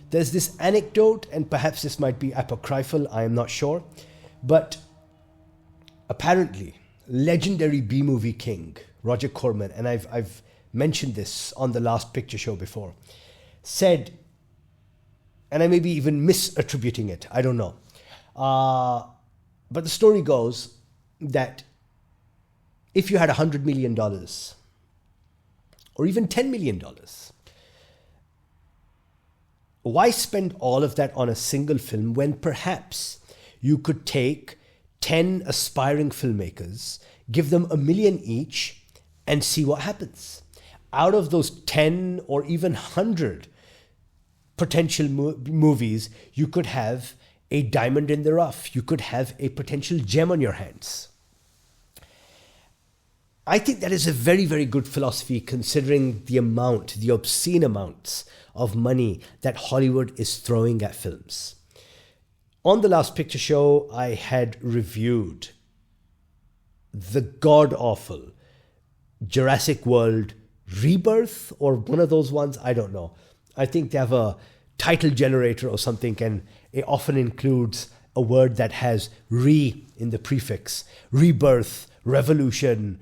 There's this anecdote, and perhaps this might be apocryphal, I am not sure, but apparently, legendary B-movie king, Roger Corman, and I've mentioned this on the Last Picture Show before, said, and I may be even misattributing it, I don't know, but the story goes that if you had $100 million, or even $10 million, why spend all of that on a single film when perhaps you could take 10 aspiring filmmakers, give them $1 million each, and see what happens? Out of those 10 or even 100 potential movies, you could have a diamond in the rough. You could have a potential gem on your hands. I think that is a very, very good philosophy considering the obscene amounts of money that Hollywood is throwing at films. On the Last Picture Show, I had reviewed the god-awful Jurassic World Rebirth, or one of those ones, I don't know. I think they have a title generator or something, and it often includes a word that has re in the prefix. Rebirth, revolution,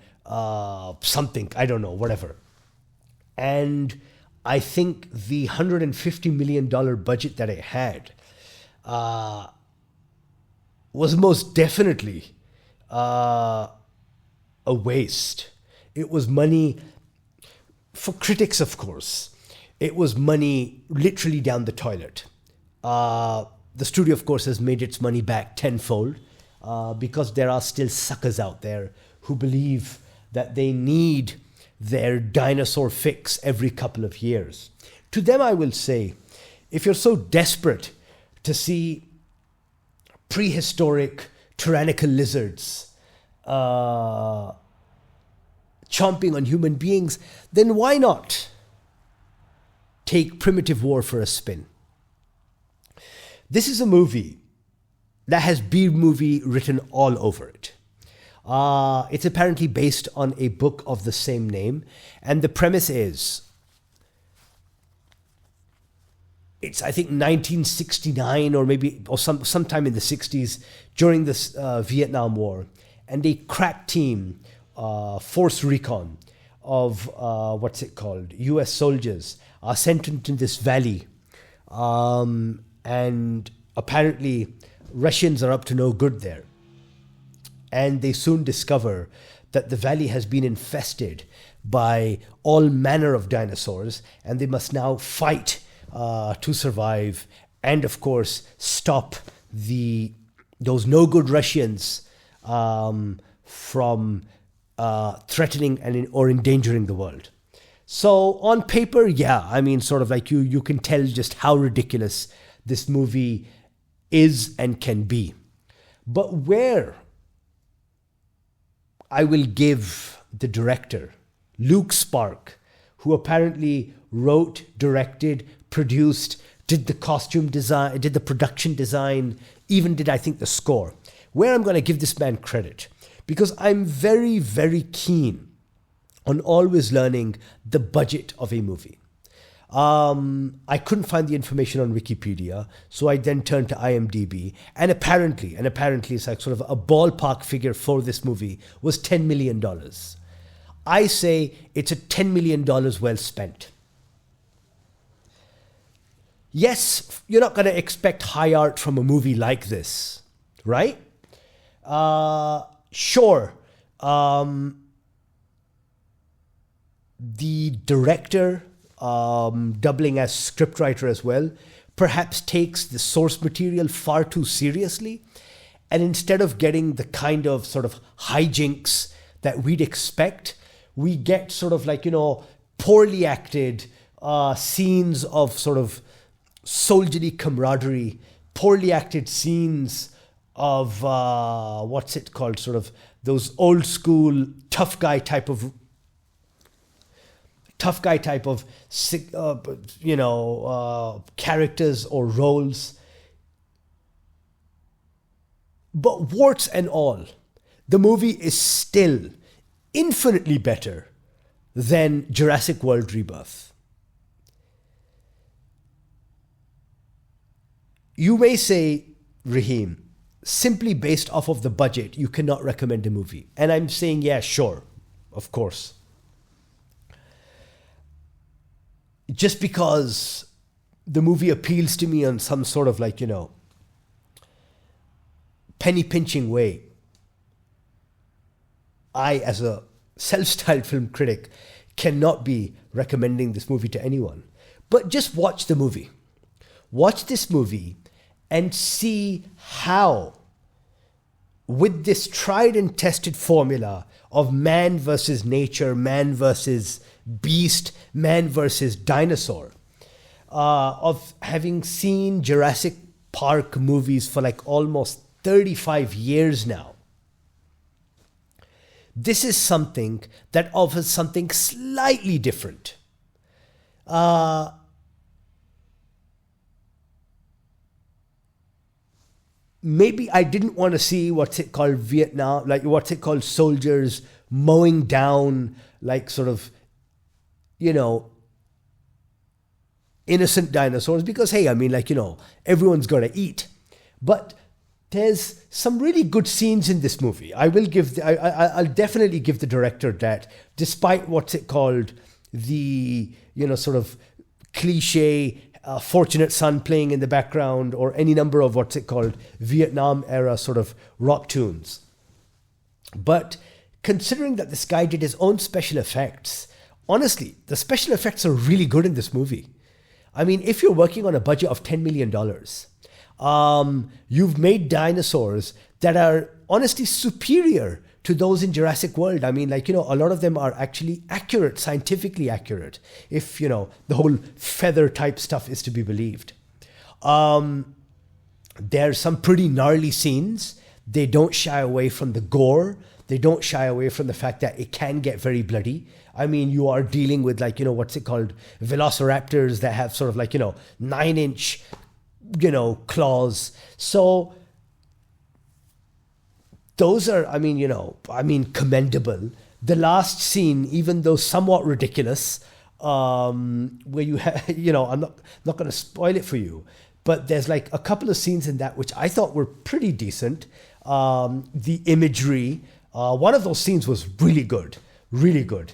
something, I don't know, whatever. And I think the $150 million budget that it had was most definitely a waste. It was money, for critics of course, it was money literally down the toilet. The studio of course has made its money back tenfold because there are still suckers out there who believe that they need their dinosaur fix every couple of years. To them I will say, if you're so desperate to see prehistoric tyrannical lizards chomping on human beings, then why not take Primitive War for a spin? This is a movie that has B-movie written all over it. It's apparently based on a book of the same name, and the premise is, it's I think 1969 or maybe sometime in the 60s during this Vietnam War, and a crack team, force recon of US soldiers are sent into this valley, and apparently Russians are up to no good there. And they soon discover that the valley has been infested by all manner of dinosaurs, and they must now fight to survive, and of course stop those no-good Russians from threatening or endangering the world. So on paper, yeah, I mean, sort of like you can tell just how ridiculous this movie is and can be. But where I will give the director, Luke Spark, who apparently wrote, directed, produced, did the costume design, did the production design, even did, I think, the score. Where I'm going to give this man credit, because I'm very, very keen on always learning the budget of a movie. I couldn't find the information on Wikipedia, so I then turned to IMDb, and apparently it's like sort of a ballpark figure for this movie was $10 million. I say it's a $10 million well spent. Yes, you're not going to expect high art from a movie like this, right? Sure. The director, doubling as scriptwriter as well, perhaps takes the source material far too seriously, and instead of getting the kind of sort of hijinks that we'd expect, we get sort of like, poorly acted scenes of sort of soldierly camaraderie, poorly acted scenes of sort of those old school tough guy type of characters or roles. But warts and all, the movie is still infinitely better than Jurassic World Rebirth. You may say, Raheem, simply based off of the budget, you cannot recommend a movie. And I'm saying, yeah, sure, of course. Just because the movie appeals to me on some sort of like, penny pinching way, I, as a self-styled film critic, cannot be recommending this movie to anyone. But just watch the movie. Watch this movie and see how, with this tried and tested formula of man versus nature, man versus beast, man versus dinosaur, of having seen Jurassic Park movies for like almost 35 years now, this is something that offers something slightly different. Maybe I didn't want to see Vietnam, like soldiers mowing down like sort of, innocent dinosaurs because, hey, I mean, everyone's got to eat. But there's some really good scenes in this movie. I'll definitely give the director that, despite the, sort of cliche Fortunate Son playing in the background, or any number of Vietnam era sort of rock tunes. But considering that this guy did his own special effects, honestly, the special effects are really good in this movie. I mean, if you're working on a budget of $10 million, you've made dinosaurs that are honestly superior to those in Jurassic World. I mean, a lot of them are actually accurate, scientifically accurate, if, the whole feather type stuff is to be believed. There's some pretty gnarly scenes. They don't shy away from the gore. They don't shy away from the fact that it can get very bloody. I mean, you are dealing with velociraptors that have sort of 9-inch, claws. So those are, commendable. The last scene, even though somewhat ridiculous, where you have, I'm not going to spoil it for you, but there's a couple of scenes in that which I thought were pretty decent. The imagery, one of those scenes was really good, really good.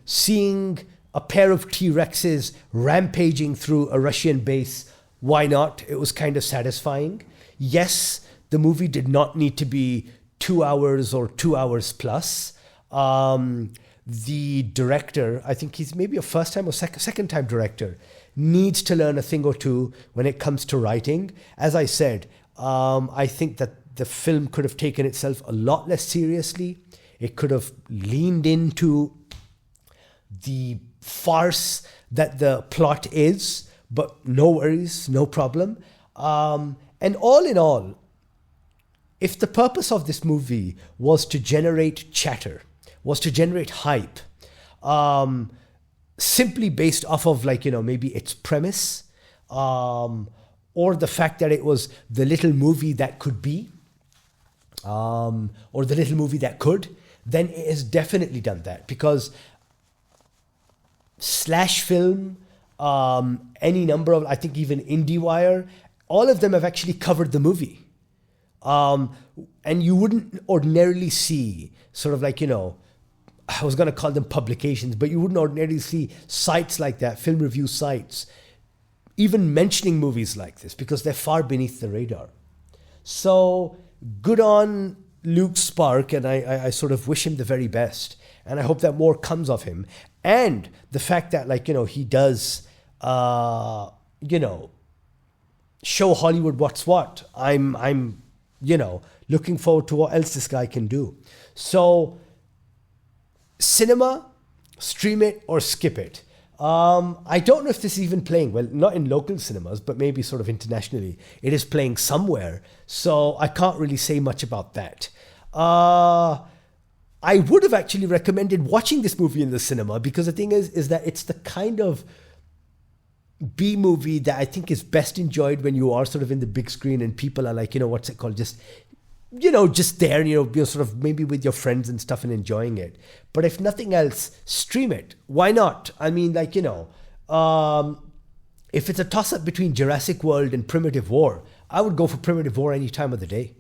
Seeing a pair of T-Rexes rampaging through a Russian base, why not? It was kind of satisfying. Yes, the movie did not need to be 2 hours or 2 hours plus. The director, I think he's maybe a first time or second time director, needs to learn a thing or two when it comes to writing. As I said, I think that the film could have taken itself a lot less seriously. It could have leaned into the farce that the plot is, but no worries, no problem. And all in all, if the purpose of this movie was to generate chatter, was to generate hype, simply based off of maybe its premise, or the fact that it was the little movie that could be, or the little movie that could, then it has definitely done that. Because Slash Film, any number of, I think even IndieWire, all of them have actually covered the movie. And you wouldn't ordinarily see sort of I was going to call them publications, but you wouldn't ordinarily see sites like that, film review sites, even mentioning movies like this, because they're far beneath the radar. So good on Luke Spark, and I sort of wish him the very best. And I hope that more comes of him. And the fact that he does, show Hollywood what's what. I'm looking forward to what else this guy can do. So cinema, stream it or skip it. I don't know if this is even playing, well, not in local cinemas, but maybe sort of internationally. It is playing somewhere, so I can't really say much about that. I would have actually recommended watching this movie in the cinema, because the thing is that it's the kind of B movie that I think is best enjoyed when you are sort of in the big screen and people are just just there, you're sort of maybe with your friends and stuff and enjoying it. But if nothing else, stream it. Why not? I mean, if If it's a toss-up between Jurassic World and Primitive War, I would go for Primitive War any time of the day.